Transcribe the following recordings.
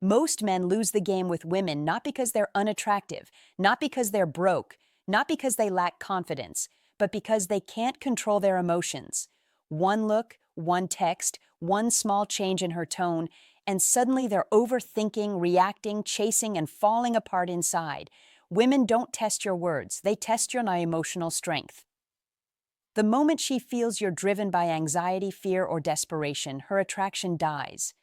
Most men lose the game with women not because they're unattractive, not because they're broke, not because they lack confidence, but because they can't control their emotions. One look, one text, one small change in her tone, and suddenly they're overthinking, reacting, chasing, and falling apart inside. Women don't test your words, they test your emotional strength. The moment she feels you're driven by anxiety, fear, or desperation, her attraction dies.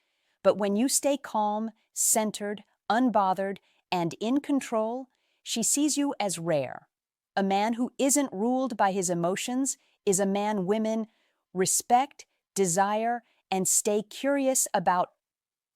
But when you stay calm, centered, unbothered, and in control, she sees you as rare. A man who isn't ruled by his emotions is a man women respect, desire, and stay curious about,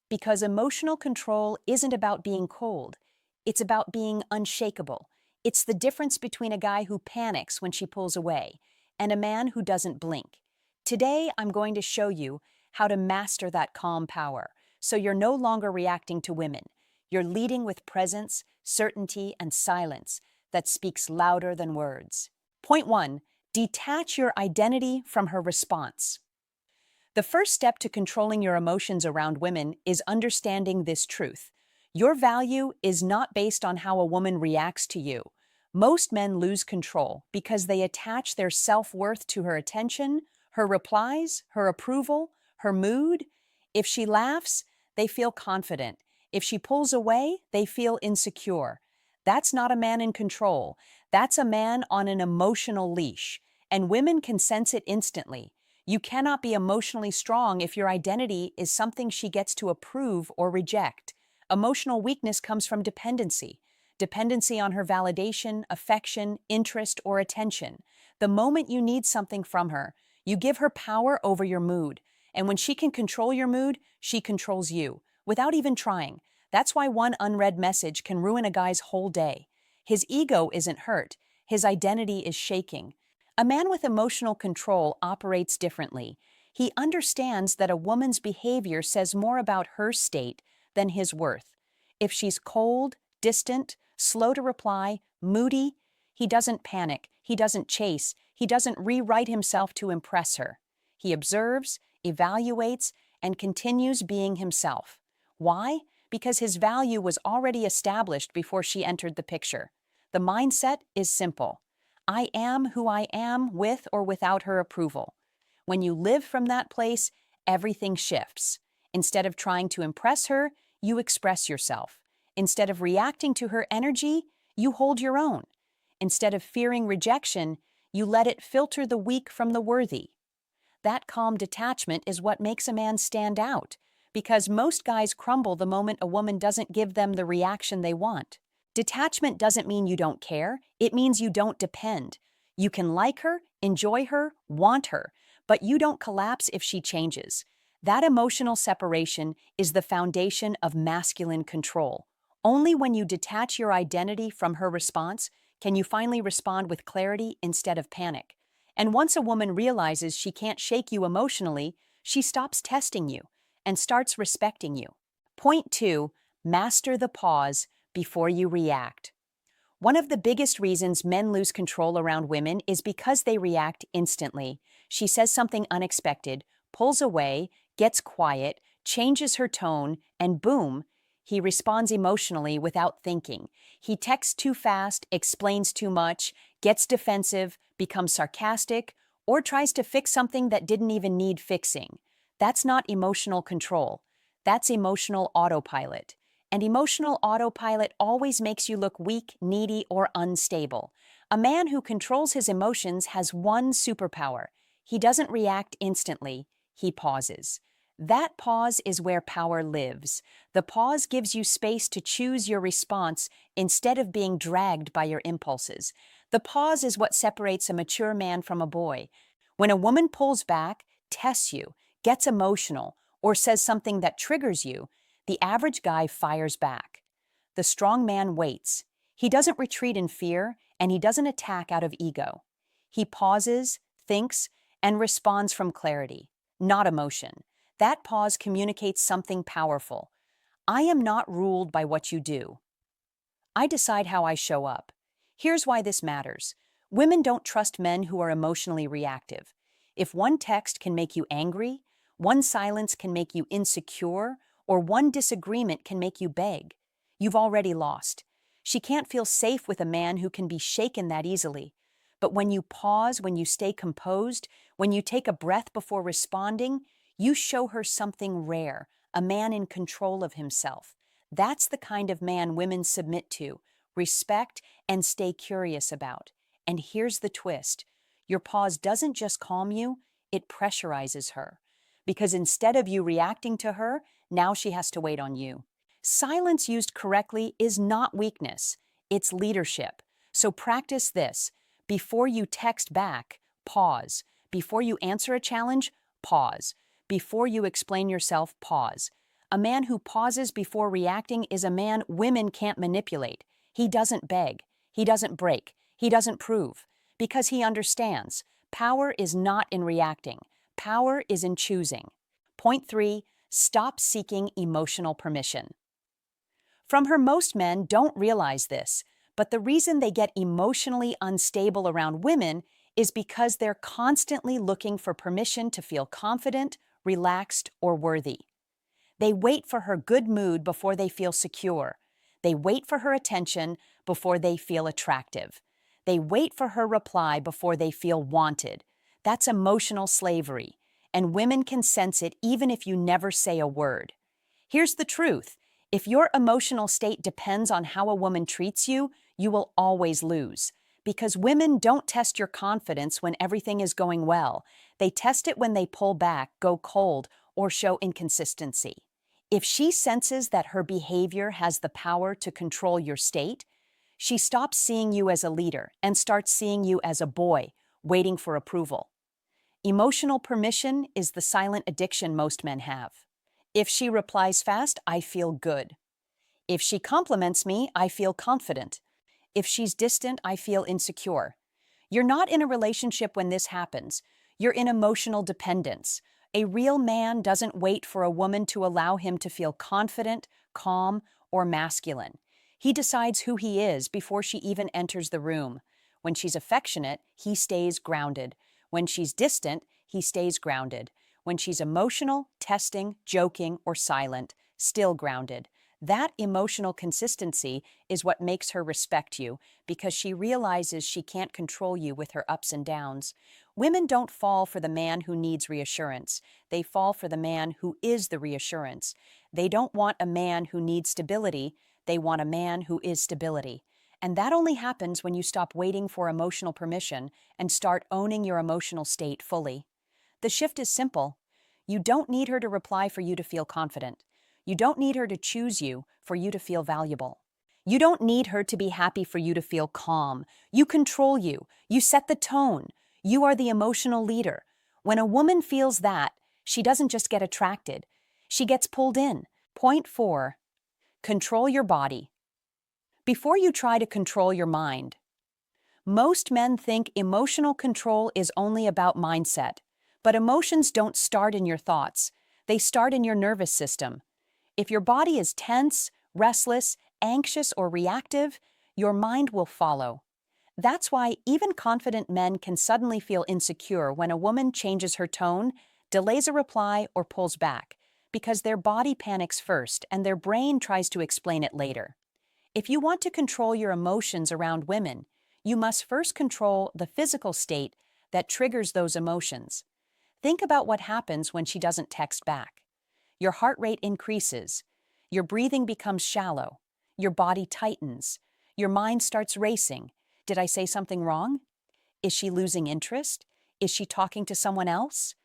because emotional control isn't about being cold. It's about being unshakable. It's the difference between a guy who panics when she pulls away and a man who doesn't blink. Today, I'm going to show you how to master that calm power, so you're no longer reacting to women. You're leading with presence, certainty, and silence that speaks louder than words. Point 1. Detach your identity from her response. The first step to controlling your emotions around women is understanding this truth. Your value is not based on how a woman reacts to you. Most men lose control because they attach their self-worth to her attention, her replies, her approval, her mood. If she laughs, they feel confident. If she pulls away, they feel insecure. That's not a man in control. That's a man on an emotional leash. And women can sense it instantly. You cannot be emotionally strong if your identity is something she gets to approve or reject. Emotional weakness comes from dependency. Dependency on her validation, affection, interest, or attention. The moment you need something from her, you give her power over your mood. And when she can control your mood, she controls you, without even trying. That's why one unread message can ruin a guy's whole day. His ego isn't hurt. His identity is shaking. A man with emotional control operates differently. He understands that a woman's behavior says more about her state than his worth. If she's cold, distant, slow to reply, moody, he doesn't panic, he doesn't chase, he doesn't rewrite himself to impress her. He observes, evaluates, and continues being himself. Why? Because his value was already established before she entered the picture. The mindset is simple. I am who I am with or without her approval. When you live from that place, everything shifts. Instead of trying to impress her, you express yourself. Instead of reacting to her energy, you hold your own. Instead of fearing rejection, you let it filter the weak from the worthy. That calm detachment is what makes a man stand out, because most guys crumble the moment a woman doesn't give them the reaction they want. Detachment doesn't mean you don't care, it means you don't depend. You can like her, enjoy her, want her, but you don't collapse if she changes. That emotional separation is the foundation of masculine control. Only when you detach your identity from her response can you finally respond with clarity instead of panic. And once a woman realizes she can't shake you emotionally, she stops testing you and starts respecting you. Point 2. Master the pause before you react. One of the biggest reasons men lose control around women is because they react instantly. She says something unexpected, pulls away, gets quiet, changes her tone, and boom, he responds emotionally without thinking. He texts too fast, explains too much, gets defensive, becomes sarcastic, or tries to fix something that didn't even need fixing. That's not emotional control. That's emotional autopilot. And emotional autopilot always makes you look weak, needy, or unstable. A man who controls his emotions has one superpower. He doesn't react instantly, he pauses. That pause is where power lives. The pause gives you space to choose your response instead of being dragged by your impulses. The pause is what separates a mature man from a boy. When a woman pulls back, tests you, gets emotional, or says something that triggers you, the average guy fires back. The strong man waits. He doesn't retreat in fear, and he doesn't attack out of ego. He pauses, thinks, and responds from clarity, not emotion. That pause communicates something powerful. I am not ruled by what you do. I decide how I show up. Here's why this matters. Women don't trust men who are emotionally reactive. If one text can make you angry, one silence can make you insecure, or one disagreement can make you beg. You've already lost. She can't feel safe with a man who can be shaken that easily. But when you pause, when you stay composed, when you take a breath before responding, you show her something rare, a man in control of himself. That's the kind of man women submit to, respect, and stay curious about. And here's the twist. Your pause doesn't just calm you, it pressurizes her. Because instead of you reacting to her, now she has to wait on you. Silence used correctly is not weakness, it's leadership. So practice this. Before you text back, pause. Before you answer a challenge, pause. Before you explain yourself, pause. A man who pauses before reacting is a man women can't manipulate. He doesn't beg. He doesn't break. He doesn't prove. Because he understands. Power is not in reacting. Power is in choosing. Point 3. Stop seeking emotional permission. From her, most men don't realize this, but the reason they get emotionally unstable around women is because they're constantly looking for permission to feel confident, relaxed, or worthy. They wait for her good mood before they feel secure. They wait for her attention before they feel attractive. They wait for her reply before they feel wanted. That's emotional slavery, and women can sense it even if you never say a word. Here's the truth. If your emotional state depends on how a woman treats you, you will always lose. Because women don't test your confidence when everything is going well. They test it when they pull back, go cold, or show inconsistency. If she senses that her behavior has the power to control your state, she stops seeing you as a leader and starts seeing you as a boy, waiting for approval. Emotional permission is the silent addiction most men have. If she replies fast, I feel good. If she compliments me, I feel confident. If she's distant, I feel insecure. You're not in a relationship when this happens. You're in emotional dependence. A real man doesn't wait for a woman to allow him to feel confident, calm, or masculine. He decides who he is before she even enters the room. When she's affectionate, he stays grounded. When she's distant, he stays grounded. When she's emotional, testing, joking, or silent, still grounded. That emotional consistency is what makes her respect you, because she realizes she can't control you with her ups and downs. Women don't fall for the man who needs reassurance. They fall for the man who is the reassurance. They don't want a man who needs stability. They want a man who is stability. And that only happens when you stop waiting for emotional permission and start owning your emotional state fully. The shift is simple. You don't need her to reply for you to feel confident. You don't need her to choose you for you to feel valuable. You don't need her to be happy for you to feel calm. You control you. You set the tone. You are the emotional leader. When a woman feels that, she doesn't just get attracted. She gets pulled in. Point 4. Control your body. Before you try to control your mind. Most men think emotional control is only about mindset. But emotions don't start in your thoughts. They start in your nervous system. If your body is tense, restless, anxious, or reactive, your mind will follow. That's why even confident men can suddenly feel insecure when a woman changes her tone, delays a reply, or pulls back, because their body panics first and their brain tries to explain it later. If you want to control your emotions around women, you must first control the physical state that triggers those emotions. Think about what happens when she doesn't text back. Your heart rate increases. Your breathing becomes shallow. Your body tightens. Your mind starts racing. Did I say something wrong? Is she losing interest? Is she talking to someone else?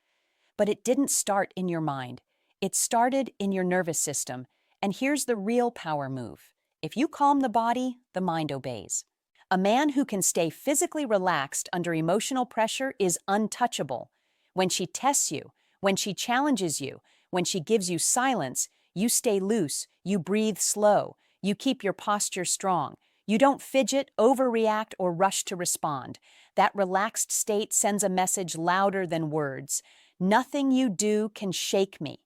But it didn't start in your mind. It started in your nervous system. And here's the real power move. If you calm the body, the mind obeys. A man who can stay physically relaxed under emotional pressure is untouchable. When she tests you, when she challenges you, when she gives you silence, you stay loose, you breathe slow, you keep your posture strong. You don't fidget, overreact, or rush to respond. That relaxed state sends a message louder than words. Nothing you do can shake me.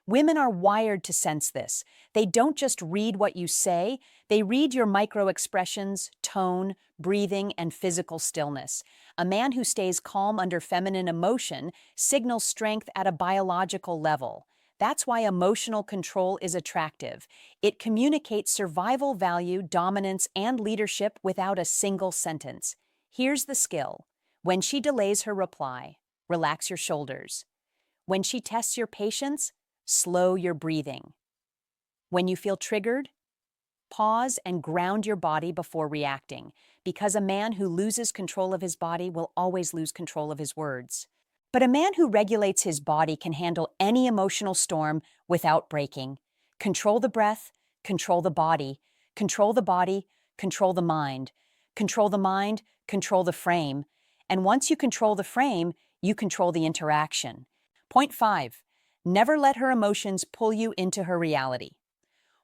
Women are wired to sense this. They don't just read what you say, they read your micro-expressions, tone, breathing, and physical stillness. A man who stays calm under feminine emotion signals strength at a biological level. That's why emotional control is attractive. It communicates survival value, dominance, and leadership without a single sentence. Here's the skill. When she delays her reply, relax your shoulders. When she tests your patience, slow your breathing. When you feel triggered, pause and ground your body before reacting, because a man who loses control of his body will always lose control of his words. But a man who regulates his body can handle any emotional storm without breaking. Control the breath, control the body, control the body, control the mind, control the mind, control the frame. And once you control the frame, you control the interaction. Point 5. Never let her emotions pull you into her reality.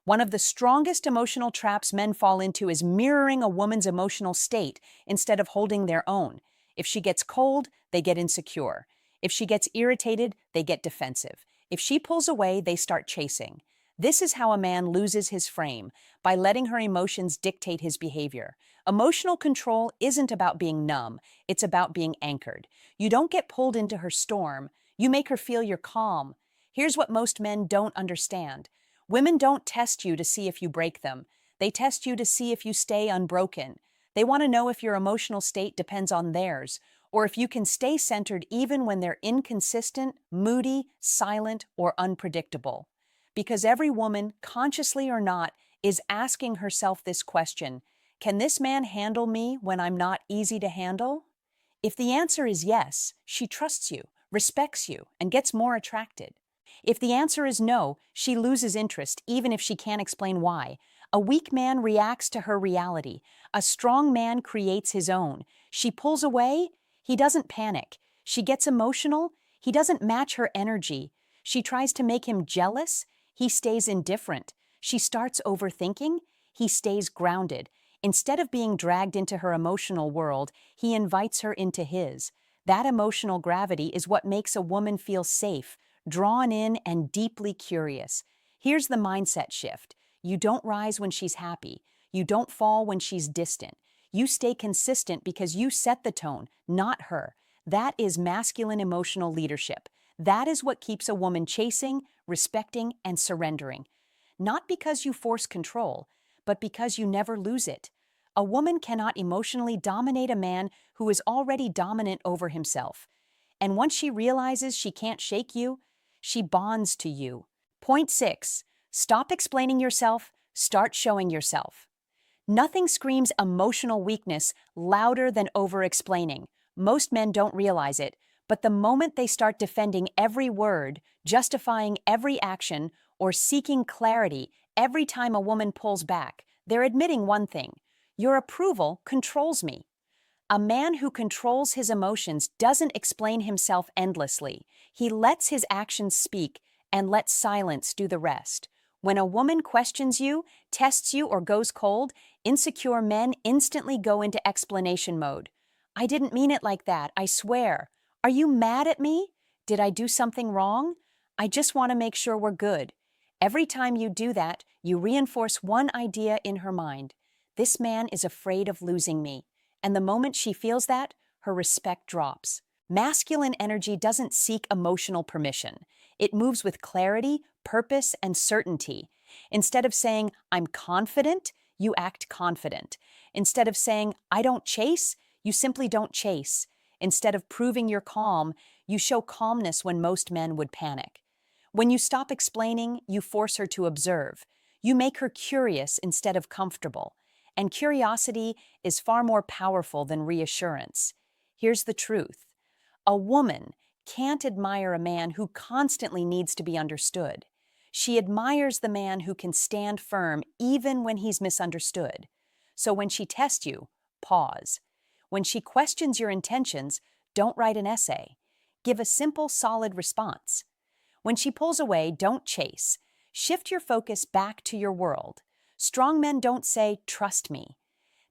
One of the strongest emotional traps men fall into is mirroring a woman's emotional state instead of holding their own. If she gets cold, they get insecure. If she gets irritated, they get defensive. If she pulls away, they start chasing. This is how a man loses his frame, by letting her emotions dictate his behavior. Emotional control isn't about being numb, it's about being anchored. You don't get pulled into her storm, you make her feel your calm. Here's what most men don't understand. Women don't test you to see if you break them. They test you to see if you stay unbroken. They want to know if your emotional state depends on theirs, or if you can stay centered even when they're inconsistent, moody, silent, or unpredictable. Because every woman, consciously or not, is asking herself this question: can this man handle me when I'm not easy to handle? If the answer is yes, she trusts you, respects you, and gets more attracted. If the answer is no, she loses interest even if she can't explain why. A weak man reacts to her reality. A strong man creates his own. She pulls away, he doesn't panic. She gets emotional, he doesn't match her energy. She tries to make him jealous, he stays indifferent. She starts overthinking, he stays grounded. Instead of being dragged into her emotional world, he invites her into his. That emotional gravity is what makes a woman feel safe, drawn in, and deeply curious. Here's the mindset shift. You don't rise when she's happy. You don't fall when she's distant. You stay consistent because you set the tone, not her. That is masculine emotional leadership. That is what keeps a woman chasing, respecting, and surrendering. Not because you force control, but because you never lose it. A woman cannot emotionally dominate a man who is already dominant over himself. And once she realizes she can't shake you, she bonds to you. Point 6. Stop explaining yourself, start showing yourself. Nothing screams emotional weakness louder than over-explaining. Most men don't realize it, but the moment they start defending every word, justifying every action, or seeking clarity every time a woman pulls back, they're admitting one thing: your approval controls me. A man who controls his emotions doesn't explain himself endlessly. He lets his actions speak and lets silence do the rest. When a woman questions you, tests you, or goes cold, insecure men instantly go into explanation mode. I didn't mean it like that, I swear. Are you mad at me? Did I do something wrong? I just want to make sure we're good. Every time you do that, you reinforce one idea in her mind. This man is afraid of losing me. And the moment she feels that, her respect drops. Masculine energy doesn't seek emotional permission. It moves with clarity, purpose, and certainty. Instead of saying, "I'm confident," you act confident. Instead of saying, "I don't chase," you simply don't chase. Instead of proving you're calm, you show calmness when most men would panic. When you stop explaining, you force her to observe. You make her curious instead of comfortable. And curiosity is far more powerful than reassurance. Here's the truth. A woman can't admire a man who constantly needs to be understood. She admires the man who can stand firm even when he's misunderstood. So when she tests you, pause. When she questions your intentions, don't write an essay. Give a simple, solid response. When she pulls away, don't chase. Shift your focus back to your world. Strong men don't say, "Trust me."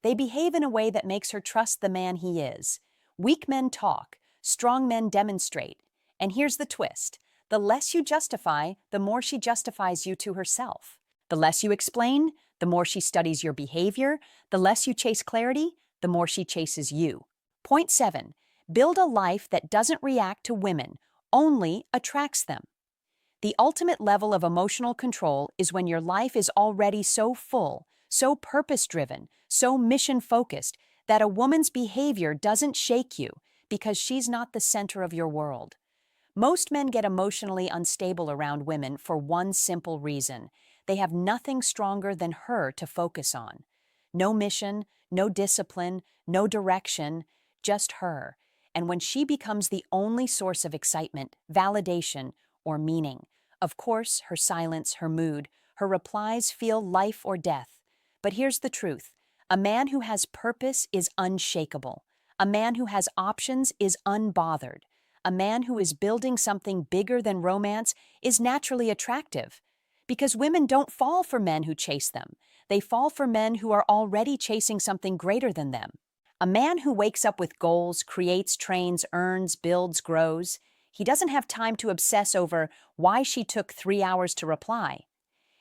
They behave in a way that makes her trust the man he is. Weak men talk, strong men demonstrate. And here's the twist. The less you justify, the more she justifies you to herself. The less you explain, the more she studies your behavior. The less you chase clarity, the more she chases you. Point 7. Build a life that doesn't react to women, only attracts them. The ultimate level of emotional control is when your life is already so full, so purpose-driven, so mission-focused that a woman's behavior doesn't shake you because she's not the center of your world. Most men get emotionally unstable around women for one simple reason. They have nothing stronger than her to focus on. No mission, no discipline, no direction, just her. And when she becomes the only source of excitement, validation, or meaning, of course, her silence, her mood, her replies feel life or death. But here's the truth. A man who has purpose is unshakable. A man who has options is unbothered. A man who is building something bigger than romance is naturally attractive. Because women don't fall for men who chase them. They fall for men who are already chasing something greater than them. A man who wakes up with goals, creates, trains, earns, builds, grows. He doesn't have time to obsess over why she took 3 hours to reply.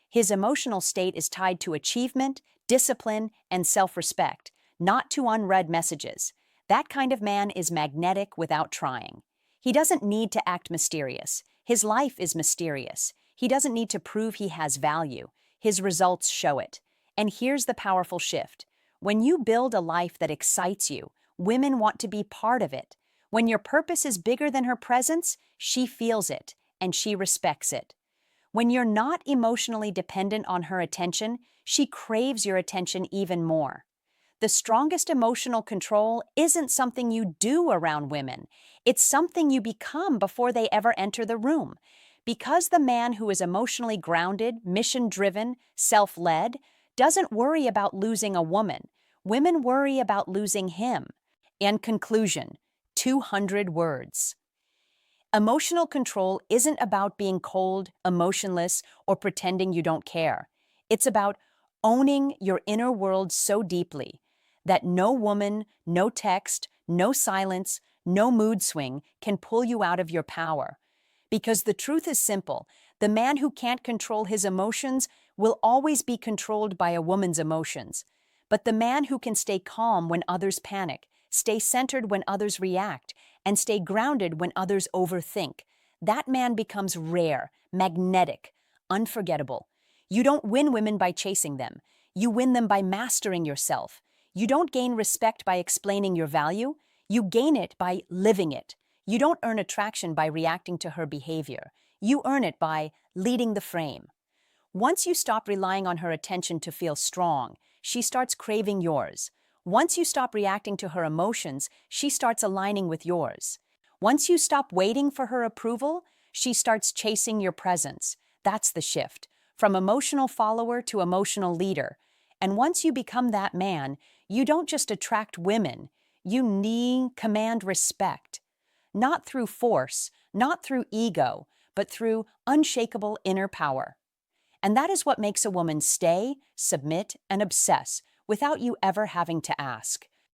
His emotional state is tied to achievement, discipline, and self-respect, not to unread messages. That kind of man is magnetic without trying. He doesn't need to act mysterious. His life is mysterious. He doesn't need to prove he has value. His results show it. And here's the powerful shift. When you build a life that excites you, women want to be part of it. When your purpose is bigger than her presence, she feels it, and she respects it. When you're not emotionally dependent on her attention, she craves your attention even more. The strongest emotional control isn't something you do around women. It's something you become before they ever enter the room. Because the man who is emotionally grounded, mission-driven, self-led, doesn't worry about losing a woman. Women worry about losing him. In conclusion, 200 words. Emotional control isn't about being cold, emotionless, or pretending you don't care. It's about owning your inner world so deeply that no woman, no text, no silence, no mood swing can pull you out of your power. Because the truth is simple, the man who can't control his emotions will always be controlled by a woman's emotions. But the man who can stay calm when others panic, stay centered when others react, and stay grounded when others overthink, that man becomes rare, magnetic, unforgettable. You don't win women by chasing them. You win them by mastering yourself. You don't gain respect by explaining your value. You gain it by living it. You don't earn attraction by reacting to her behavior. You earn it by leading the frame. Once you stop relying on her attention to feel strong, she starts craving yours. Once you stop reacting to her emotions, she starts aligning with yours. Once you stop waiting for her approval, she starts chasing your presence. That's the shift, from emotional follower to emotional leader. And once you become that man, you don't just attract women, you command respect. Not through force, not through ego, but through unshakable inner power. And that is what makes a woman stay, submit, and obsess without you ever having to ask.